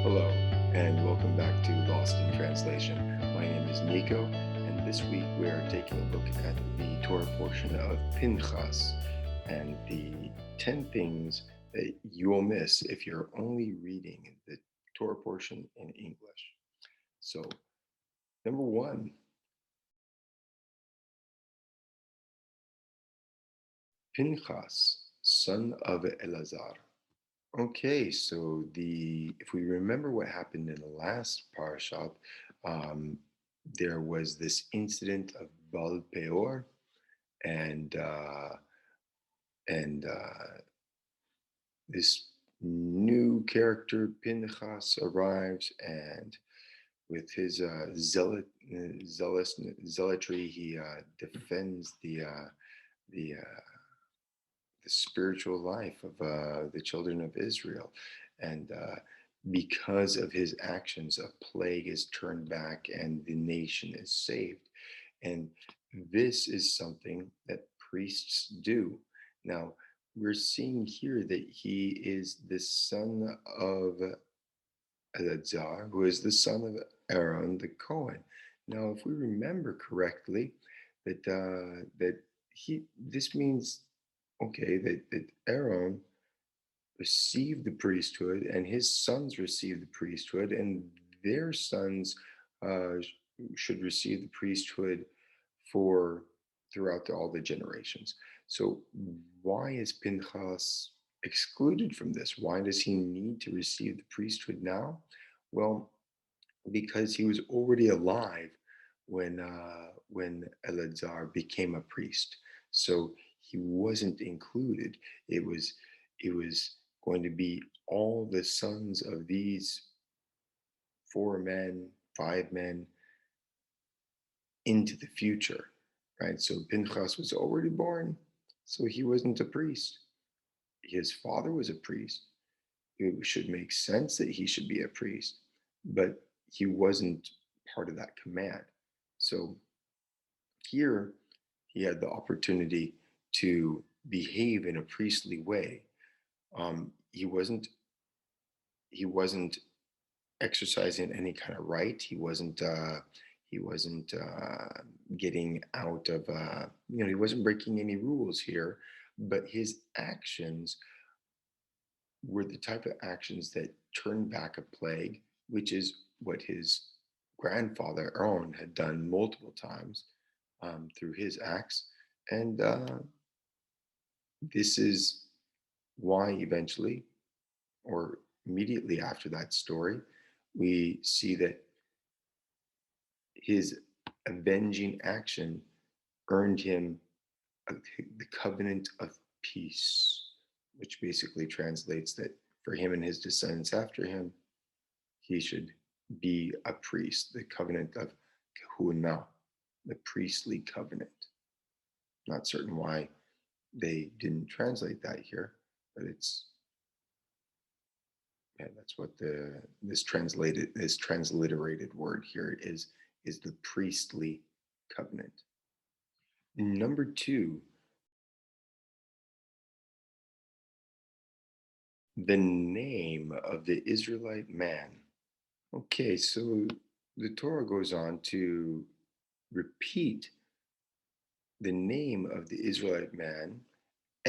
Hello, and welcome back to Lost in Translation. My name is Nico, and this week we are taking a look at the Torah portion of Pinchas and the 10 things that you will miss if you're only reading the Torah portion in English. So, number one, Pinchas, son of Elazar. Okay, so the if we remember what happened in the last parashat, um, there was this incident of Baal Peor, and uh, and this new character Pinchas arrives, and with his zealotry, he defends the the spiritual life of the children of Israel. And because of his actions, a plague is turned back and the nation is saved. And this is something that priests do. Now, we're seeing here that he is the son of Eleazar, who is the son of Aaron the Cohen. Now, if we remember correctly, that he this means okay that Aaron received the priesthood and his sons received the priesthood and their sons uh, should receive the priesthood for throughout all the generations. So why is Pinchas excluded from this? Why does he need to receive the priesthood now? Well, because he was already alive when Eleazar became a priest. So he wasn't included. It was going to be all the sons of these four men, five men into the future, right? So Pinchas was already born, so he wasn't a priest. His father was a priest. It should make sense that he should be a priest, but he wasn't part of that command. So here he had the opportunity to behave in a priestly way. He wasn't exercising any kind of right. He wasn't getting out of he wasn't breaking any rules here, but his actions were the type of actions that turned back a plague, which is what his grandfather Aaron had done multiple times through his acts. And this is why eventually, or immediately after that story, we see that his avenging action earned him the covenant of peace, which basically translates that for him and his descendants after him, he should be a priest, the covenant of kahuna, the priestly covenant. Not certain why they didn't translate that here, but it's yeah, that's what this transliterated word here is the priestly covenant. Number two, the name of the Israelite man. Okay, so the Torah goes on to repeat the name of the Israelite man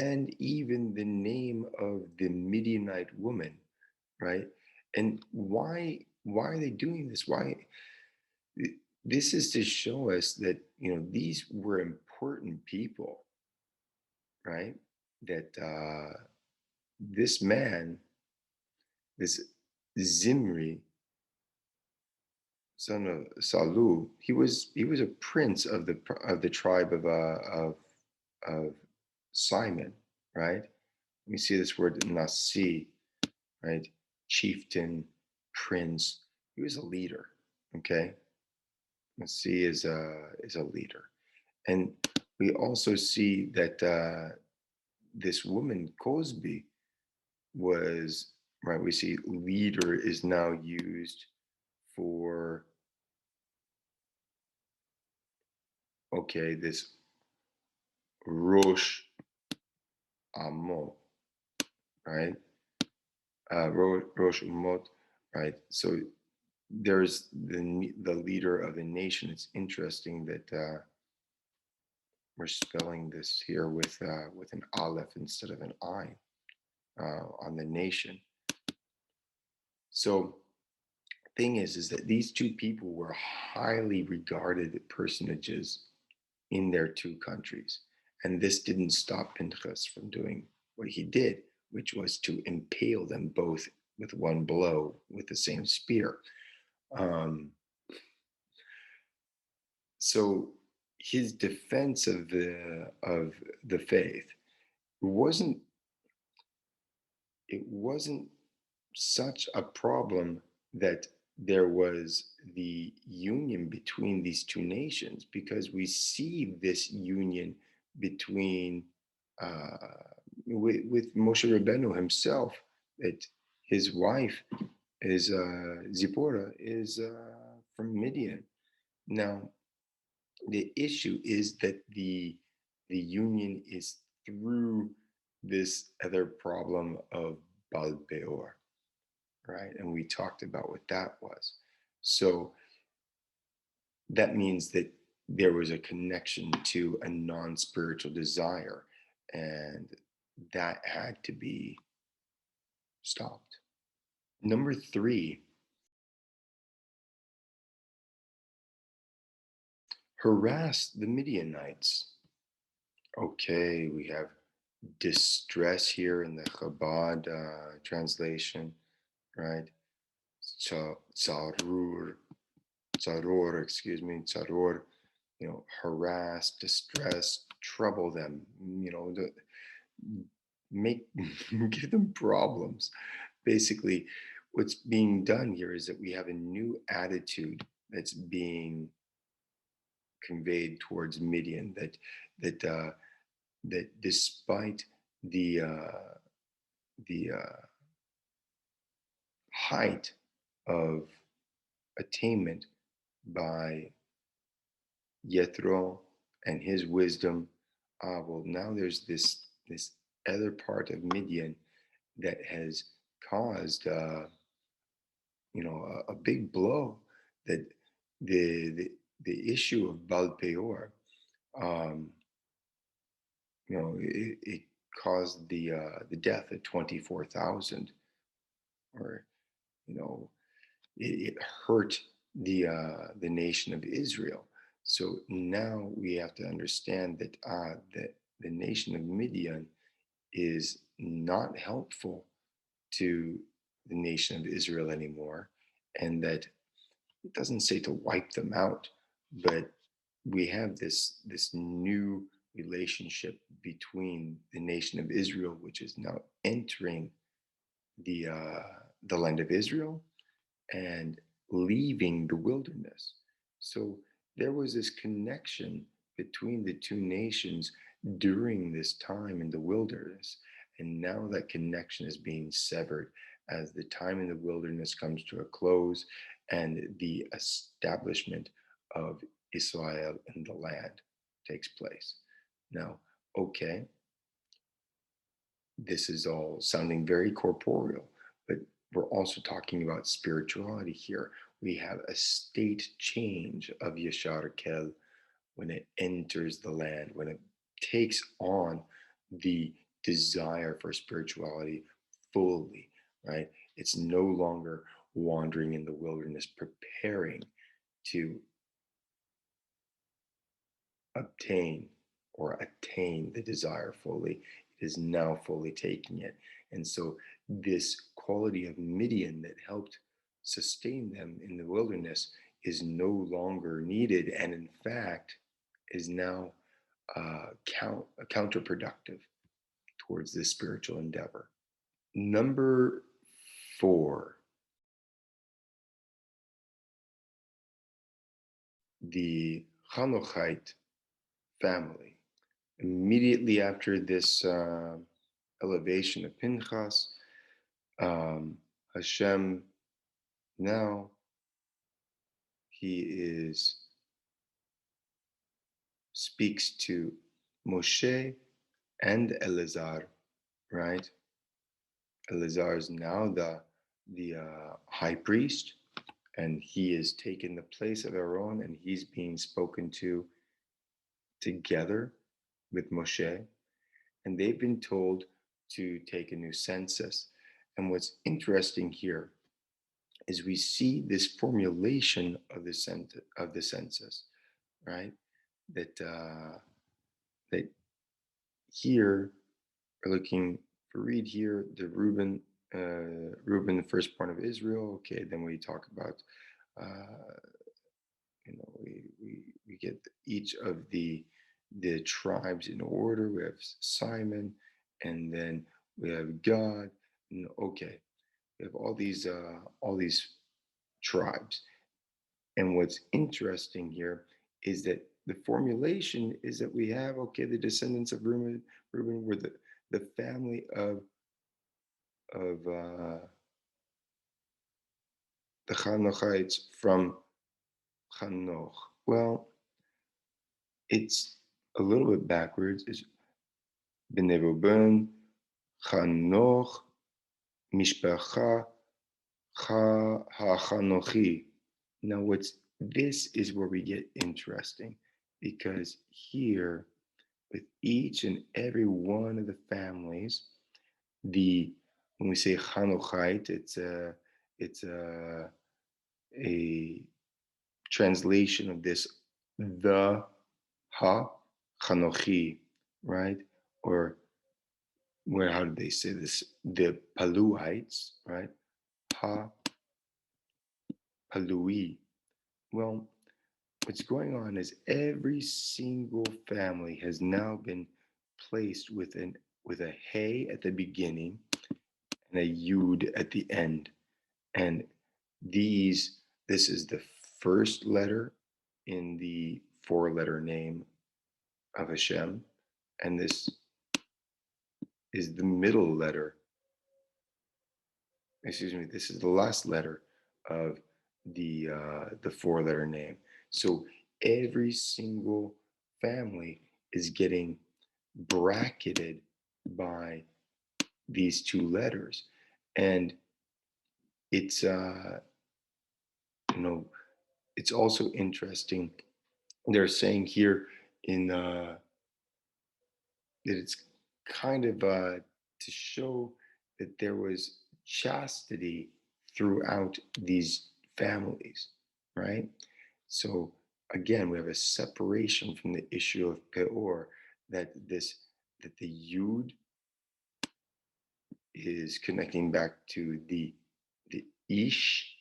and even the name of the Midianite woman, right? And why are they doing this? Why this is to show us that these were important people, right? That this man, this Zimri, son of Salu, he was a prince of the tribe of Simon, right? We see this word Nasi, right? Chieftain, prince. He was a leader. Okay, Nasi is a leader, and we also see that this woman Cosby was right. We see leader is now used for okay this Rosh Amo, right? Rosh Umot. right? So there's the leader of the nation. It's interesting that we're spelling this here with an aleph instead of an I on the nation. So thing is that these two people were highly regarded personages in their two countries. And this didn't stop Pinchas from doing what he did, which was to impale them both with one blow with the same spear. Um, so his defense of the faith wasn't it wasn't such a problem that there was the union between these two nations, because we see this union between with Moshe Rabbeinu himself, that his wife is Zipporah is from Midian. Now the issue is that the union is through this other problem of Baal Peor, right? And we talked about what that was. So that means that there was a connection to a non-spiritual desire, and that had to be stopped. Number three, harass the Midianites. Okay, we have distress here in the Chabad translation, right? Tsarur, tsaror, excuse me, tsaror, harass, distress, trouble them, make give them problems. Basically, what's being done here is that we have a new attitude that's being conveyed towards Midian, that despite the height of attainment by Yethro and his wisdom, well, now there's this other part of Midian that has caused a big blow, that the issue of Baal Peor, um, it caused the death of 24,000, or you know it hurt the nation of Israel. So now we have to understand that the nation of Midian is not helpful to the nation of Israel anymore, and that it doesn't say to wipe them out, but we have this new relationship between the nation of Israel, which is now entering the uh, the land of Israel, and leaving the wilderness. So there was this connection between the two nations during this time in the wilderness. And now that connection is being severed as the time in the wilderness comes to a close and the establishment of Israel in the land takes place. Now, okay, this is all sounding very corporeal, but we're also talking about spirituality here. We have a state change of Yashar Kel when it enters the land, when it takes on the desire for spirituality fully, right? It's no longer wandering in the wilderness, preparing to obtain or attain the desire fully. It is now fully taking it. And so, this quality of Midian that helped sustain them in the wilderness is no longer needed, and in fact, is now counterproductive towards this spiritual endeavor. Number four, the Hanochite family. Immediately after this elevation of Pinchas, Hashem now he is speaks to Moshe and Elazar, right? Elazar is now the high priest, and he is taking the place of Aaron, and he's being spoken to together with Moshe, and they've been told to take a new census. And what's interesting here is we see this formulation of the census, right? That that here we're looking for read here the Reuben, the firstborn of Israel. Okay, then we talk about uh, we get each of the tribes in order. We have Simon, and then we have God. And okay, we have all these tribes. And what's interesting here is that the formulation is that we have okay the descendants of Reuben were the family of the Chanochites from Chanoch. Well, it's a little bit backwards. It's Bnei Reuben, Chanoch, Mishpacha, HaChanochi. Now, this is where we get interesting because here, with each and every one of the families, the when we say Chanochite, it's a translation of this the ha Chanochi, right? Or where how did they say this? The Paluites, right? Ha Palui. Well, what's going on is every single family has now been placed with a hey at the beginning and a yud at the end. And this is the first letter in the four-letter name of Hashem, and this is the middle letter. Excuse me. This is the last letter of the four-letter name. So every single family is getting bracketed by these two letters, and it's you know it's also interesting. They're saying here in that it's kind of to show that there was chastity throughout these families, right? So again, we have a separation from the issue of peor that that the yud is connecting back to the ish,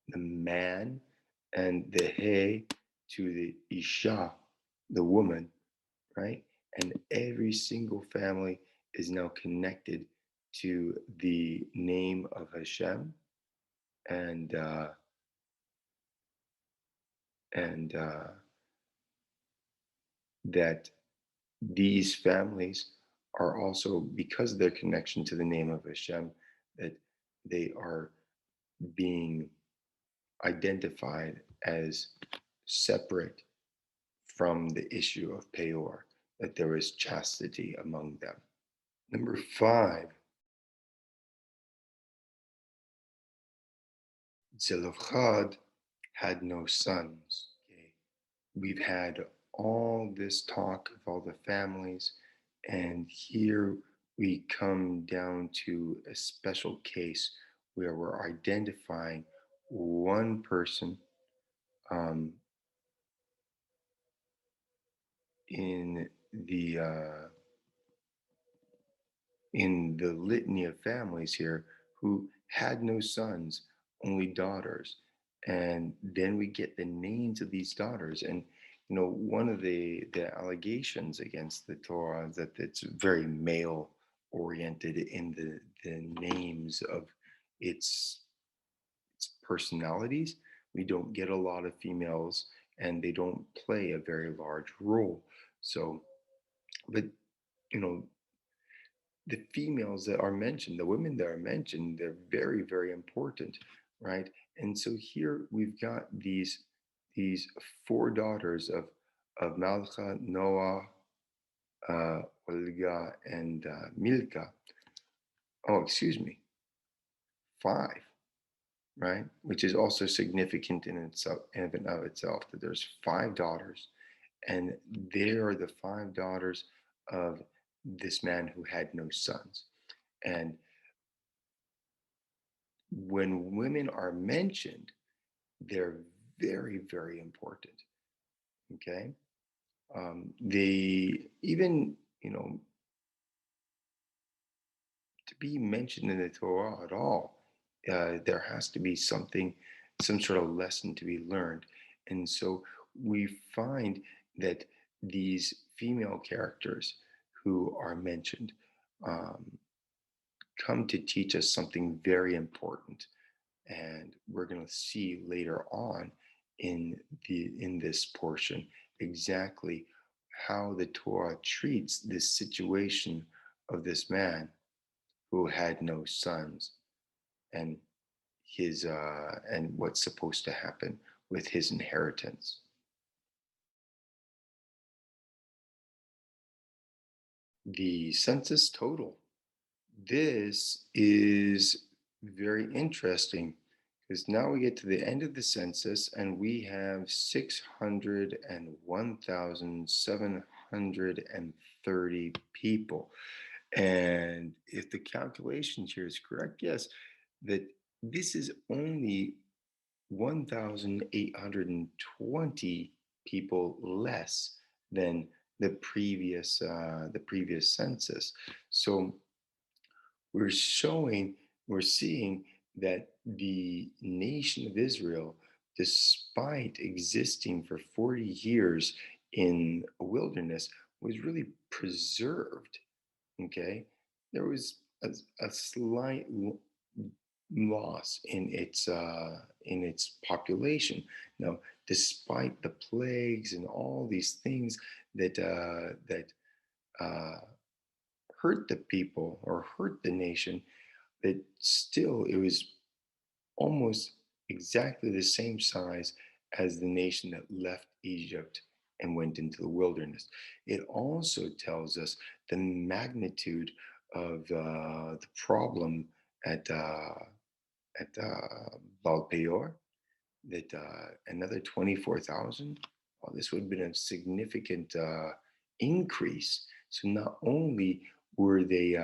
the man, and the he to the isha, the woman, right? And every single family is now connected to the name of Hashem, and uh, and that these families are also because of their connection to the name of Hashem, that they are being identified as separate from the issue of Peor, that there is chastity among them. Number 5, Zelophehad had no sons. Okay. We've had all this talk of all the families, and here we come down to a special case where we're identifying one person um, in the litany of families here who had no sons, only daughters. And then we get the names of these daughters. And one of the allegations against the Torah is that it's very male oriented in the names of its its personalities. We don't get a lot of females, and they don't play a very large role. So, but you know, the females that are mentioned, the women that are mentioned, they're very, very important, right? And so here we've got these four daughters of Malcha, Noah, Olga, and Milka. Oh, excuse me, five. right? Which is also significant in itself, in and of itself, that there's five daughters, and they are the five daughters of this man who had no sons. And when women are mentioned, they're very, very important. Okay, they even, to be mentioned in the Torah at all, there has to be something, some sort of lesson to be learned. And so we find that these female characters who are mentioned um, come to teach us something very important. And we're going to see later on in this portion exactly how the Torah treats this situation of this man who had no sons, and his and what's supposed to happen with his inheritance. The census total. This is very interesting because now we get to the end of the census and we have 601,730 people. And if the calculations here is correct, yes, that this is only 1,820 people less than the previous census. So we're showing, we're seeing that the nation of Israel, despite existing for 40 years in a wilderness, was really preserved. Okay, there was a slight loss in its population. Now, despite the plagues and all these things that hurt the people or hurt the nation, that still it was almost exactly the same size as the nation that left Egypt and went into the wilderness. It also tells us the magnitude of the problem at Balpeor, that another 24,000. Well, this would have been a significant increase. So not only were they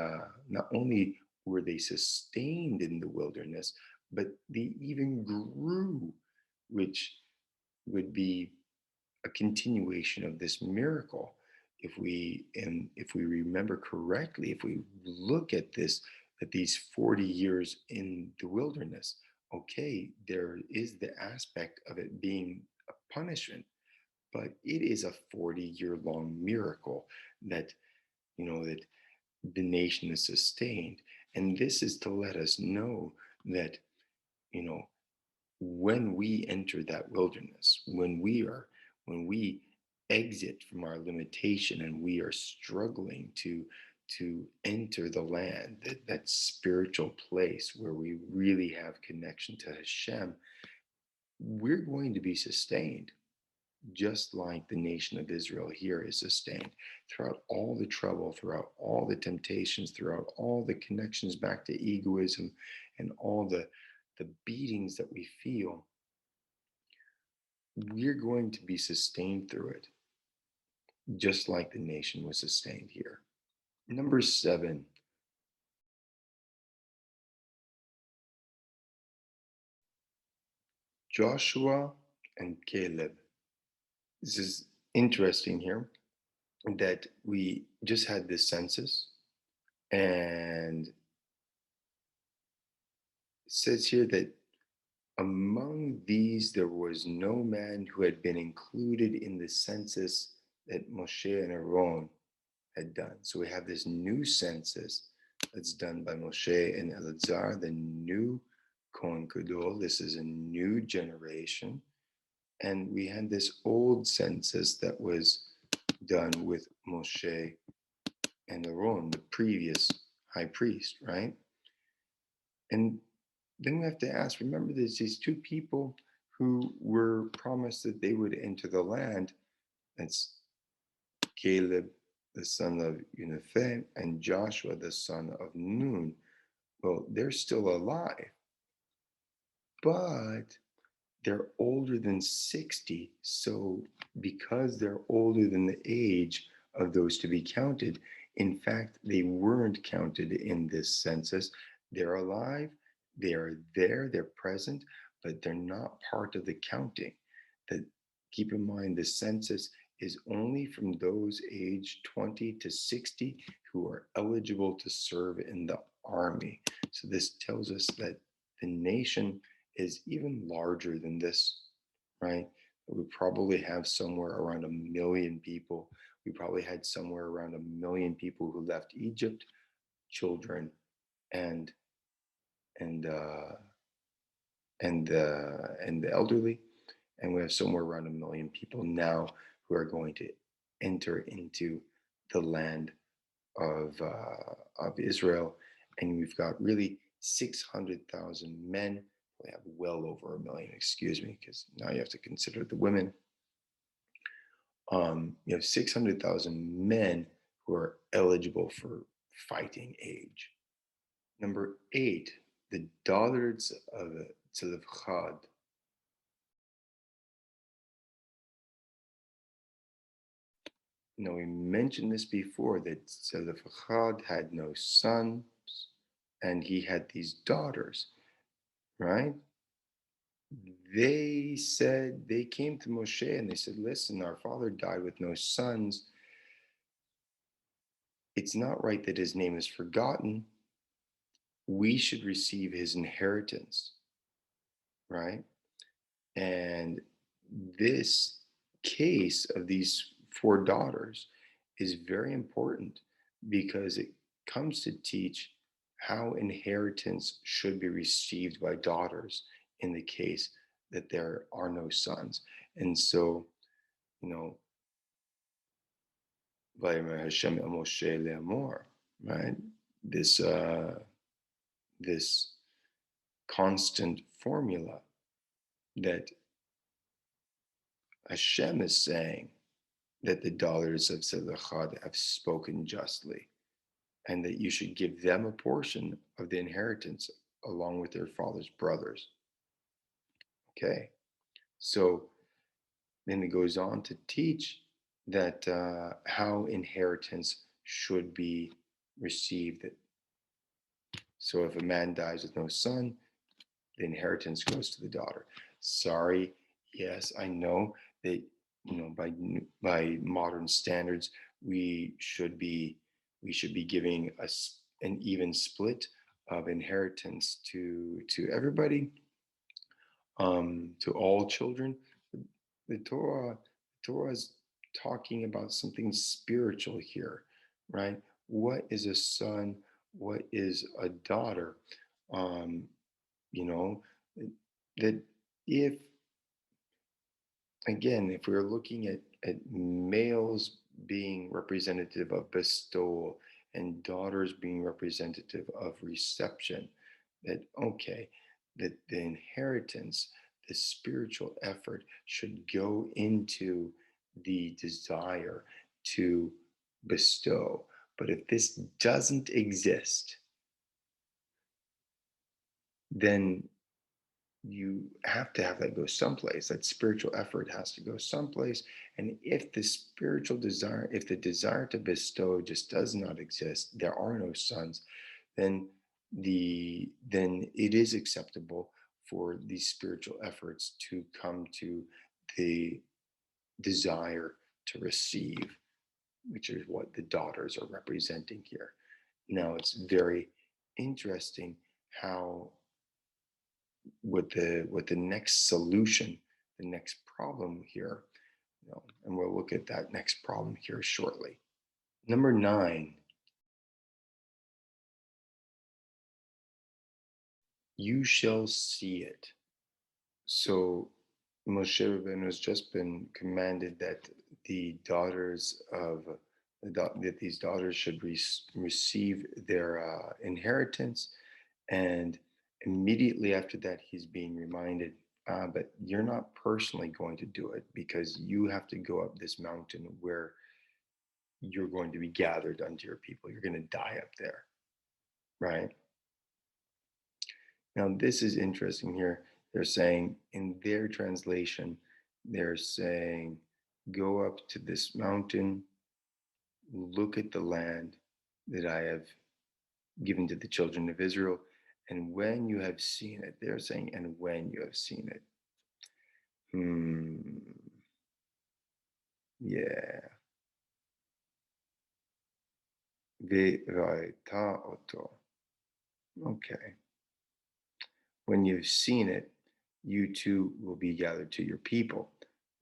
sustained in the wilderness, but they even grew, which would be a continuation of this miracle. If we remember correctly, if we look at this, at these 40 years in the wilderness, okay, there is the aspect of it being a punishment, but it is a 40-year long miracle that, that the nation is sustained. And this is to let us know that, you know when we enter that wilderness, when we exit from our limitation and we are struggling to enter the land, that spiritual place where we really have connection to Hashem, we're going to be sustained, just like the nation of Israel here is sustained throughout all the trouble, throughout all the temptations, throughout all the connections back to egoism, and all the beatings that we feel. We're going to be sustained through it, just like the nation was sustained here. Number 7, Joshua and Caleb. This is interesting here that we just had this census, and it says here that among these there was no man who had been included in the census that Moshe and Aaron had done. So we have this new census that's done by Moshe and Eleazar, the new Kohen Gadol. This is a new generation. And we had this old census that was done with Moshe and Aaron, the previous high priest, right? And then we have to ask, remember, there's these two people who were promised that they would enter the land. That's Caleb, the son of Uniphem, and Joshua, the son of Nun. Well, they're still alive, but they're older than 60. So, because they're older than the age of those to be counted, in fact, they weren't counted in this census. They're alive, they are there, they're present, but they're not part of the counting. That keep in mind the census is only from those aged 20 to 60 who are eligible to serve in the army. So this tells us that the nation is even larger than this, right? We probably have somewhere around 1 million people. We probably had somewhere around 1 million people who left Egypt, children and and and the elderly, and we have somewhere around 1 million people now who are going to enter into the land of Israel, and we've got really 600,000 men. We have well over 1 million, excuse me, because now you have to consider the women. You have 600,000 men who are eligible for fighting age. Number 8, the daughters of Tzlefchad. Now, we mentioned this before that Tzlefchad had no sons and he had these daughters, right? They came to Moshe and they said, listen, our father died with no sons. It's not right that his name is forgotten. We should receive his inheritance, right? And this case of these 4 daughters is very important because it comes to teach how inheritance should be received by daughters in the case that there are no sons. And so, you know, Vayomer Hashem el Moshe le'amor, right? This this constant formula that Hashem is saying that the daughters of Zelophehad have spoken justly, and that you should give them a portion of the inheritance along with their father's brothers. Okay, so then it goes on to teach that how inheritance should be received. So if a man dies with no son, the inheritance goes to the daughter. Sorry, yes, I know that by modern standards we should be giving us an even split of inheritance to everybody, to all children. The Torah is talking about something spiritual here, right? What is a son? What is a daughter? Um, you know that if again, if we're looking at males being representative of bestowal and daughters being representative of reception, that okay, that the inheritance, the spiritual effort should go into the desire to bestow. But if this doesn't exist, then you have to have that go someplace. That spiritual effort has to go someplace. And if the spiritual desire, if the desire to bestow just does not exist, there are no sons, then then it is acceptable for these spiritual efforts to come to the desire to receive, which is what the daughters are representing here. Now it's very interesting how with the next solution, the next problem here, and we'll look at that next problem here shortly. Number 9, you shall see it. So Moshe Rabbeinu has just been commanded that the daughters of that these daughters should receive their inheritance, and immediately after that, he's being reminded, but you're not personally going to do it because you have to go up this mountain where you're going to be gathered unto your people. You're going to die up there, right? Now, this is interesting here. They're saying in their translation, they're saying, go up to this mountain, look at the land that I have given to the children of Israel. And when you have seen it, they're saying, and when you have seen it. Hmm. Yeah. Ve'raita oto. Okay. When you've seen it, you too will be gathered to your people.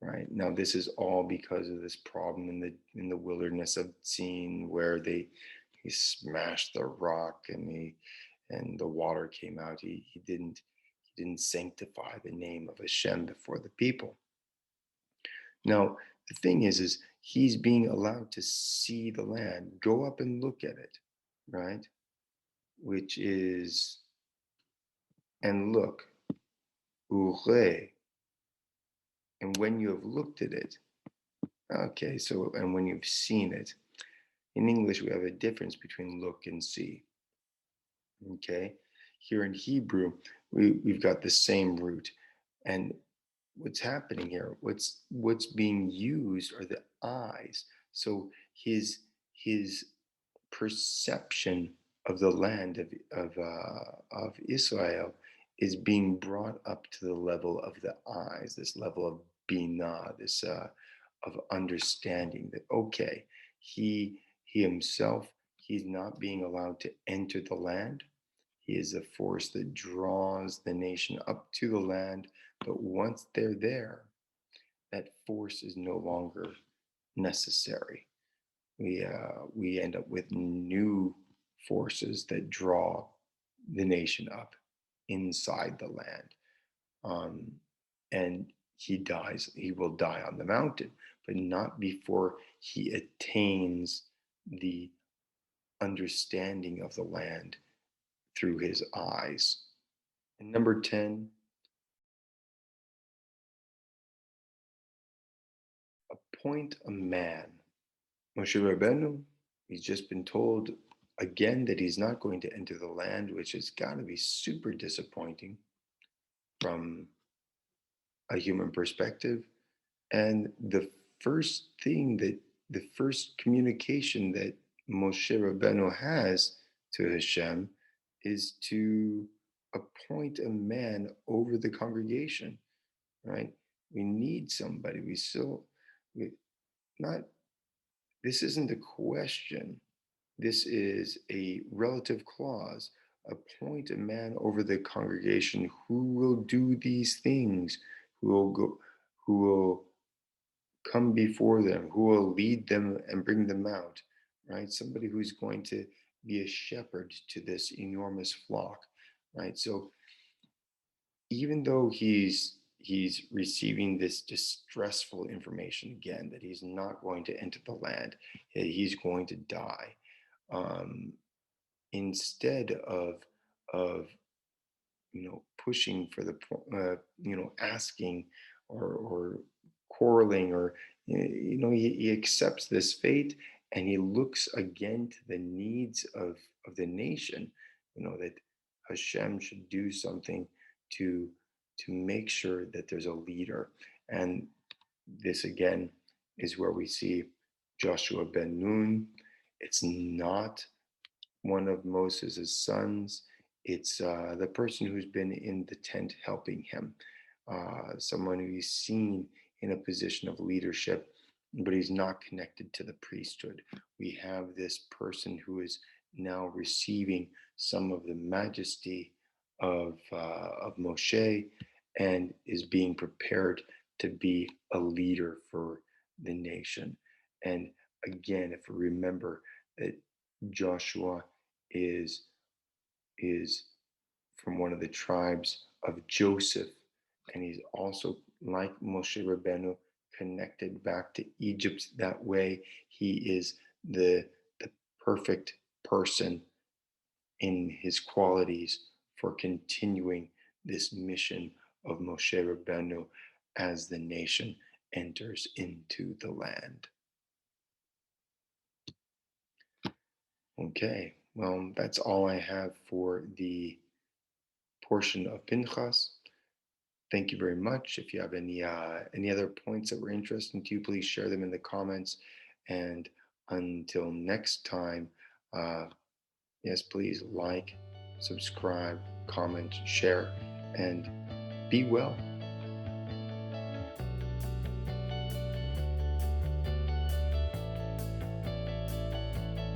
Right now, this is all because of this problem in the wilderness of Sin, where he smashed the rock and the water came out. He didn't sanctify the name of Hashem before the people. Now, the thing is he's being allowed to see the land, go up and look at it, right? Which is, and look, ure, and when you have looked at it, okay, so, and when you've seen it, in English, we have a difference between look and see, okay? Here in Hebrew, we've got the same root. And what's happening here, what's being used are the eyes. So his perception of the land of Israel is being brought up to the level of the eyes, this level of binah, this of understanding that okay, he himself, he's not being allowed to enter the land. He is a force that draws the nation up to the land, but once they're there, that force is no longer necessary. We end up with new forces that draw the nation up inside the land. And he dies, he will die on the mountain, but not before he attains the understanding of the land through his eyes. And number 10, appoint a man. Moshe Rabbeinu, he's just been told again that he's not going to enter the land, which has got to be super disappointing from a human perspective. And the first communication that Moshe Rabbeinu has to Hashem is to appoint a man over the congregation, right? We need somebody. We not, this isn't a question. This is a relative clause. Appoint a man over the congregation who will do these things, who will go, who will come before them, who will lead them and bring them out, right? Somebody who's going to be a shepherd to this enormous flock, right? So even though he's receiving this distressful information again that he's not going to enter the land, that he's going to die, um, instead of pushing for the asking or quarreling or he accepts this fate and he looks again to the needs of the nation, that Hashem should do something to make sure that there's a leader. And this again is where we see Joshua ben Nun. It's not one of Moses' sons. It's the person who's been in the tent helping him, someone who he's seen in a position of leadership, but he's not connected to the priesthood. We have this person who is now receiving some of the majesty of Moshe and is being prepared to be a leader for the nation. And again, if we remember that Joshua is is from one of the tribes of Joseph, and he's also like Moshe Rabbeinu connected back to Egypt. That way, he is the perfect person in his qualities for continuing this mission of Moshe Rabbeinu as the nation enters into the land. Okay, well, that's all I have for the portion of Pinchas. Thank you very much. If you have any other points that were interesting to you, please share them in the comments. And until next time, uh, yes, please like, subscribe, comment, share, and be well.